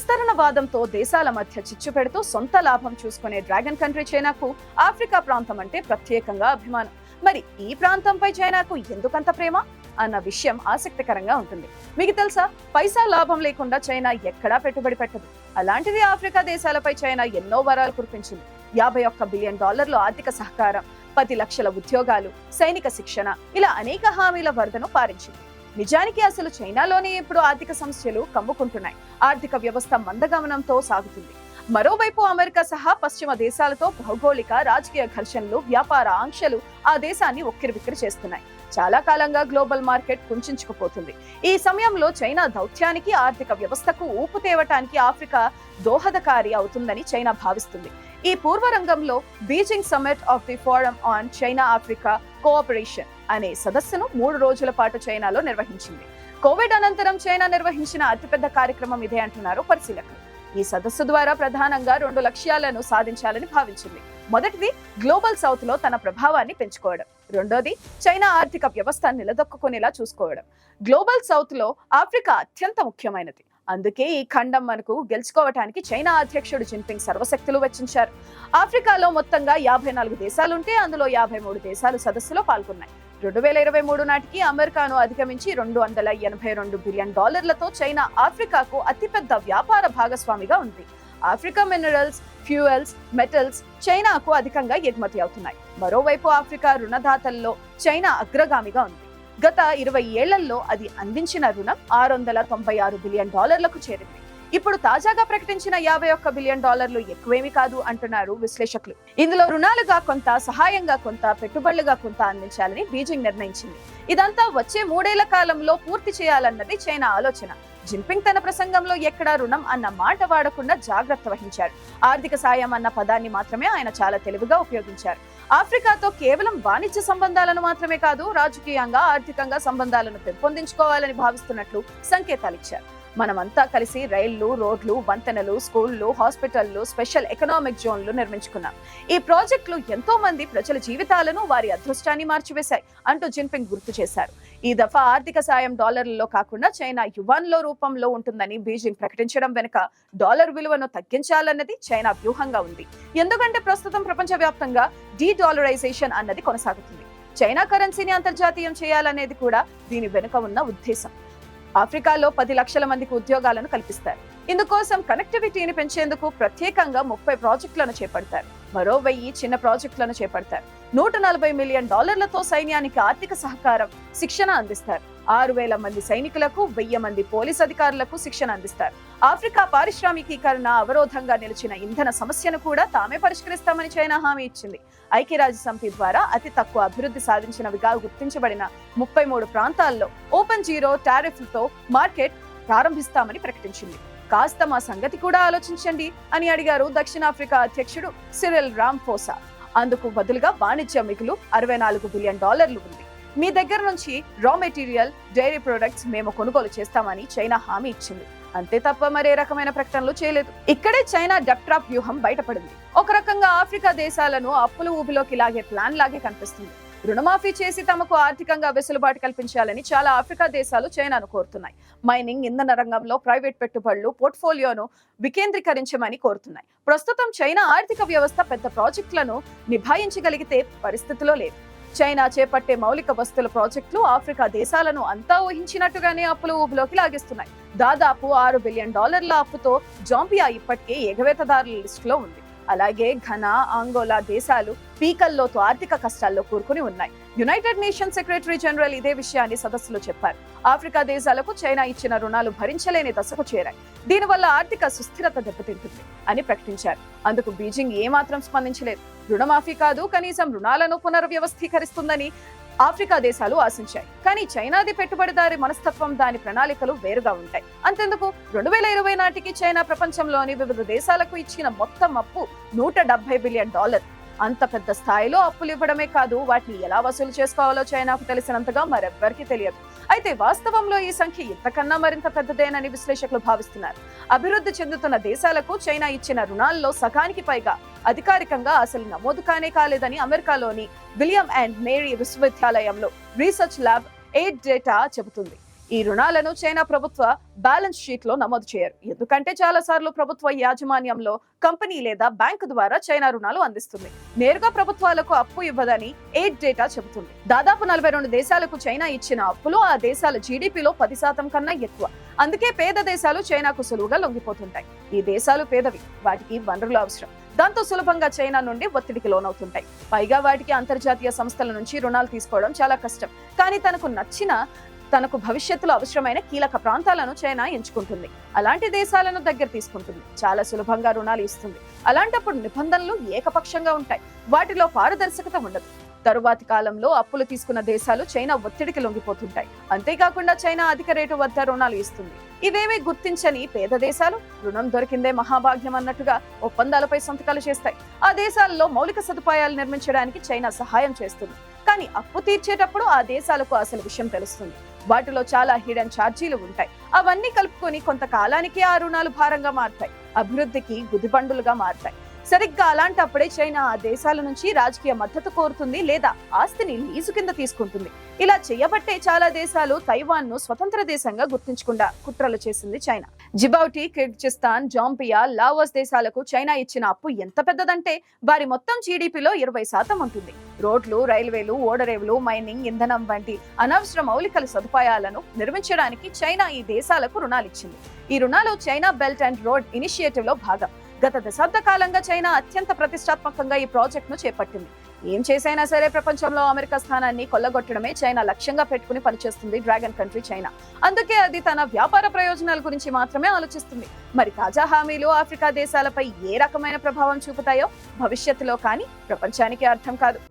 విస్తరణవాదంతో దేశాల మధ్య చిచ్చు పెడుతూ సొంత లాభం చూసుకునే డ్రాగన్ కంట్రీ చైనాకు ఆఫ్రికా ప్రాంతం అంటే ప్రత్యేకంగా అభిమానం. మరి ఈ ప్రాంతంపై చైనాకు ఎందుకంత ప్రేమ అన్న విషయం ఆసక్తికరంగా ఉంటుంది. మీకు తెలుసా, పైసా లాభం లేకుండా చైనా ఎక్కడా పెట్టుబడి పెట్టదు. అలాంటిది ఆఫ్రికా దేశాలపై చైనా ఎన్నో వరాలు కురిపించింది. $51 బిలియన్ ఆర్థిక సహకారం, 10 లక్షల ఉద్యోగాలు, సైనిక శిక్షణ, ఇలా అనేక హామీల వరదను పారించింది. నిజానికి అసలు చైనాలోనే ఇప్పుడు ఆర్థిక సమస్యలు కమ్ముకుంటున్నాయి. ఆర్థిక వ్యవస్థ మందగమనంతో సాగుతుంది. మరోవైపు అమెరికా సహా పశ్చిమ దేశాలతో భౌగోళిక, రాజకీయ ఘర్షణలు, వ్యాపార ఆంక్షలు ఆ దేశాన్ని ఉక్కిరిబిక్కిరి చేస్తున్నాయి. చాలా కాలంగా గ్లోబల్ మార్కెట్ కుంచుకుపోతుంది. ఈ సమయంలో చైనా దౌత్యానికి, ఆర్థిక వ్యవస్థకు ఊపు తేవటానికి ఆఫ్రికా దోహదకారి అవుతుందని చైనా భావిస్తుంది. ఈ పూర్వరంగంలో Beijing summit of the forum on China Africa cooperation అనే సదస్సును 3 రోజుల పాటు చైనాలో నిర్వహించింది. కోవిడ్ అనంతరం చైనా నిర్వహించిన అతిపెద్ద కార్యక్రమం ఇదే అంటున్నారు పరిశీలకులు. ఈ సదస్సు ద్వారా ప్రధానంగా 2 లక్ష్యాలను సాధించాలని భావించింది. మొదటిది, గ్లోబల్ సౌత్ లో తన ప్రభావాన్ని పెంచుకోవడం. రెండోది, చైనా ఆర్థిక వ్యవస్థ నిలదొక్కునేలా చూసుకోవడం. గ్లోబల్ సౌత్ లో ఆఫ్రికా అత్యంత ముఖ్యమైనది. అందుకే ఈ ఖండం మనకు గెలుచుకోవటానికి చైనా అధ్యక్షుడు జిన్పింగ్ సర్వశక్తులు వెచ్చించారు. ఆఫ్రికాలో మొత్తంగా 54 దేశాలుంటే అందులో 53 దేశాలు సదస్సులో పాల్గొన్నాయి. 2023 నాటికి అమెరికాను అధిగమించి $282 బిలియన్ చైనా ఆఫ్రికాకు అతిపెద్ద వ్యాపార భాగస్వామిగా ఉంది. ఆఫ్రికా మినరల్స్, ఫ్యూయల్స్, మెటల్స్ చైనాకు అధికంగా ఎగుమతి అవుతున్నాయి. మరోవైపు ఆఫ్రికా రుణదాతల్లో చైనా అగ్రగామిగా ఉంది. గత 20 ఏళ్లలో అది అందించిన రుణం $696 బిలియన్ చేరింది. ఇప్పుడు తాజాగా ప్రకటించిన $51 బిలియన్ ఎక్కువేమీ కాదు అంటున్నారు విశ్లేషకులు. ఇందులో రుణాలుగా కొంత, సహాయంగా కొంత, పెట్టుబడులుగా కొంత అందించాలని బీజింగ్ నిర్ణయించింది. ఇదంతా వచ్చే 3 ఏళ్ల కాలంలో పూర్తి చేయాలన్నది చైనా ఆలోచన. జిన్పింగ్ తన ప్రసంగంలో ఎక్కడా రుణం అన్న మాట వాడకుండా జాగ్రత్త వహించారు. ఆర్థిక సాయం అన్న పదాన్ని మాత్రమే ఆయన చాలా తెలివిగా ఉపయోగించారు. ఆఫ్రికాతో కేవలం వాణిజ్య సంబంధాలను మాత్రమే కాదు, రాజకీయంగా, ఆర్థికంగా సంబంధాలను పెంపొందించుకోవాలని భావిస్తున్నట్లు సంకేతాలిచ్చారు. మనమంతా కలిసి రైళ్లు, రోడ్లు, వంతెనలు, స్కూళ్లు, హాస్పిటళ్లు, స్పెషల్ ఎకనామిక్ జోన్లు నిర్మించుకున్నాం. ఈ ప్రాజెక్టులు ఎంతో మంది ప్రజల జీవితాలను, వారి అదృష్టాన్ని మార్చివేశాయి అంటూ జిన్పింగ్ గుర్తు చేశారు. ఈ దఫా ఆర్థిక సాయం డాలర్లలో కాకుండా చైనా యువాన్లో రూపంలో ఉంటుందని బీజింగ్ ప్రకటించడం వెనుక డాలర్ విలువను తగ్గించాలన్నది చైనా వ్యూహంగా ఉంది. ఎందుకంటే ప్రస్తుతం ప్రపంచవ్యాప్తంగా డీడాలరైజేషన్ అన్నది కొనసాగుతుంది. చైనా కరెన్సీని అంతర్జాతీయం చేయాలనేది కూడా దీని వెనుక ఉన్న ఉద్దేశం. ఆఫ్రికాలో 10 లక్షల మందికి ఉద్యోగాలను కల్పిస్తారు. ఇందుకోసం కనెక్టివిటీని పెంచేందుకు ప్రత్యేకంగా 30 ప్రాజెక్టులను చేపడతారు. మరో 1000 చిన్న ప్రాజెక్టులను చేపడతారు. $140 మిలియన్ సైన్యానికి ఆర్థిక సహకారం, శిక్షణ అందిస్తారు. 6,000 మంది సైనికులకు, 1000 మంది పోలీస్ అధికారులకు శిక్షణ అందిస్తారు. ఆఫ్రికా పారిశ్రామికీకరణ అవరోధంగా నిలిచిన ఇంధన సమస్యను కూడా తామే పరిష్కరిస్తామని చైనా హామీ ఇచ్చింది. ఐక్యరాజ్యసమితి ద్వారా అతి తక్కువ అభివృద్ధి సాధించినవిగా గుర్తించబడిన 33 ప్రాంతాల్లో ఓపెన్ జీరో టారిఫ్లతో మార్కెట్ ప్రారంభిస్తామని ప్రకటించింది. కాస్త మా సంగతి కూడా ఆలోచించండి అని అడిగారు దక్షిణాఫ్రికా అధ్యక్షుడు సిరిల్ రాంఫోసా. అందుకు బదులుగా వాణిజ్య మిగులు $64 బిలియన్ ఉంది. మీ దగ్గర నుంచి రా మెటీరియల్, డైరీ ప్రొడక్ట్స్ మేము కొనుగోలు చేస్తామని చైనా హామీ ఇచ్చింది. అంతే తప్ప మరే రకమైన ప్రకటనలు చేయలేదు. ఇక్కడే చైనా డెట్ ట్రాప్ వ్యూహం బయటపడింది. ఒక రకంగా ఆఫ్రికా దేశాలను అప్పుల ఊబిలోకి లాగే ప్లాన్ లాగే కనిపిస్తుంది. రుణమాఫీ చేసి తమకు ఆర్థికంగా వెసులుబాటు కల్పించాలని చాలా ఆఫ్రికా దేశాలు చైనాను కోరుతున్నాయి. మైనింగ్, ఇంధన రంగంలో ప్రైవేట్ పెట్టుబడులు, పోర్ట్ఫోలియోను వికేంద్రీకరించమని కోరుతున్నాయి. ప్రస్తుతం చైనా ఆర్థిక వ్యవస్థ పెద్ద ప్రాజెక్టులను నిభాయించగలిగితే పరిస్థితిలో లేదు. చైనా చేపట్టే మౌలిక వస్తువుల ప్రాజెక్టులు ఆఫ్రికా దేశాలను అంతా ఊహించినట్టుగానే అప్పుల ఊబిలోకి లాగిస్తున్నాయి. దాదాపు $6 బిలియన్ అప్పుతో జాంబియా ఇప్పటికే ఎగవేతదారుల లిస్టులో ఉంది. అలాగే ఘనా, అంగోలా దేశాలు పీకల్లోతో ఆర్థిక కష్టాల్లో కూరుకుని ఉన్నాయి. యునైటెడ్ నేషన్స్ సెక్రటరీ జనరల్ ఇదే విషయాన్ని సదస్సులో చెప్పారు. ఆఫ్రికా దేశాలకు చైనా ఇచ్చిన రుణాలు భరించలేని దశకు చేరాయి. దీనివల్ల ఆర్థిక సుస్థిరత దెబ్బతింటుంది అని ప్రకటించారు. అందుకు బీజింగ్ ఏమాత్రం స్పందించలేదు. రుణమాఫీ కాదు, కనీసం రుణాలను పునర్వ్యవస్థీకరిస్తుందని ఆఫ్రికా దేశాలు ఆశించాయి. కానీ చైనాది పెట్టుబడిదారి మనస్తత్వం, దాని ప్రణాళికలు వేరుగా ఉంటాయి. అంతెందుకు, 2020 నాటికి చైనా ప్రపంచంలోని వివిధ దేశాలకు ఇచ్చిన మొత్తం అప్పు $170 బిలియన్. అంత పెద్ద స్థాయిలో అప్పులు ఇవ్వడమే కాదు, వాటిని ఎలా వసూలు చేసుకోవాలో చైనాకు తెలిసినంతగా మరెవ్వరికీ తెలియదు. అయితే వాస్తవంలో ఈ సంఖ్య ఇంతకన్నా మరింత పెద్దదేనని విశ్లేషకులు భావిస్తున్నారు. అభివృద్ధి చెందుతున్న దేశాలకు చైనా ఇచ్చిన రుణాల్లో సగానికి పైగా అధికారికంగా అసలు నమోదు కాలేదని అమెరికాలోని విలియం అండ్ మేరీ విశ్వవిద్యాలయంలో రీసెర్చ్ ల్యాబ్ ఎయిడ్ డేటా చెబుతుంది. ఈ రుణాలను చైనా ప్రభుత్వ బ్యాలెన్స్ షీట్ లో నమోదు చేయరు, ఎందుకంటే చాలా సార్లు ప్రభుత్వ యాజమాన్యంలో కంపెనీ లేదా బ్యాంకు ద్వారా చైనా రుణాలు అందిస్తుంది. నేరుగా ప్రభుత్వాలకు అప్పు ఇవ్వదని ఎయిడ్ డేటా చెబుతుంది. దాదాపు 42 దేశాలకు చైనా ఇచ్చిన అప్పులు ఆ దేశాల జీడీపీలో 10% కన్నా ఎక్కువ. అందుకే పేద దేశాలు చైనాకు సులువుగా లొంగిపోతుంటాయి. ఈ దేశాలు పేదవి, వాటికి వనరులు అవసరం. దాంతో సులభంగా చైనా నుండి ఒత్తిడికి లోనవుతుంటాయి. పైగా వాటికి అంతర్జాతీయ సంస్థల నుంచి రుణాలు తీసుకోవడం చాలా కష్టం. కానీ తనకు భవిష్యత్తులో అవసరమైన కీలక ప్రాంతాలను చైనా ఎంచుకుంటుంది. అలాంటి దేశాలను దగ్గర తీసుకుంటుంది. చాలా సులభంగా రుణాలు ఇస్తుంది. అలాంటప్పుడు నిబంధనలు ఏకపక్షంగా ఉంటాయి. వాటిలో పారదర్శకత ఉండదు. తరువాతి కాలంలో అప్పులు తీసుకున్న దేశాలు చైనా ఒత్తిడికి లొంగిపోతుంటాయి. అంతేకాకుండా చైనా అధిక రేటు వద్ద రుణాలు ఇస్తుంది. ఇవేమీ గుర్తించని పేద దేశాలు రుణం దొరికిందే మహాభాగ్యం అన్నట్టుగా ఒప్పందాలపై సంతకాలు చేస్తాయి. ఆ దేశాలలో మౌలిక సదుపాయాలు నిర్మించడానికి చైనా సహాయం చేస్తుంది. కానీ అప్పు తీర్చేటప్పుడు ఆ దేశాలకు అసలు విషయం తెలుస్తుంది. వాటిలో చాలా హిడెన్ ఛార్జీలు ఉంటాయి. అవన్నీ కలుపుకొని కొంతకాలానికి ఆ రుణాలు భారంగా మారుతాయి, అభివృద్ధికి గుదిబండులుగా మారుతాయి. సరిగ్గా అలాంటప్పుడే చైనా ఆ దేశాల నుంచి రాజకీయ మద్దతు కోరుతుంది లేదా ఆస్తిని లీజు కింద తీసుకుంటుంది. ఇలా చేయబట్టే చాలా దేశాలు తైవాన్ ను స్వతంత్ర దేశంగా గుర్తించకుండా కుట్రలు చేసింది China. Djibouti, Kyrgyzstan, Zambia, Laos దేశాలకు చైనా ఇచ్చిన అప్పు ఎంత పెద్దదంటే వారి మొత్తం జీడీపీలో 20% ఉంటుంది. రోడ్లు, రైల్వేలు, ఓడరేవులు, మైనింగ్, ఇంధనం వంటి అనవసర మౌలిక సదుపాయాలను నిర్మించడానికి చైనా ఈ దేశాలకు రుణాలిచ్చింది. ఈ రుణాలు China belt and road initiative లో భాగం. గత దశాబ్ద కాలంగా చైనా అత్యంత ప్రతిష్టాత్మకంగా ఈ ప్రాజెక్ట్ ను చేపట్టింది. ఏం చేసైనా సరే ప్రపంచంలో అమెరికా స్థానాన్ని కొల్లగొట్టడమే చైనా లక్ష్యంగా పెట్టుకుని పనిచేస్తుంది డ్రాగన్ కంట్రీ చైనా. అందుకే అది తన వ్యాపార ప్రయోజనాల గురించి మాత్రమే ఆలోచిస్తుంది. మరి తాజా హామీలు ఆఫ్రికా దేశాలపై ఏ రకమైన ప్రభావం చూపుతాయో భవిష్యత్తులో కానీ ప్రపంచానికి అర్థం కాదు.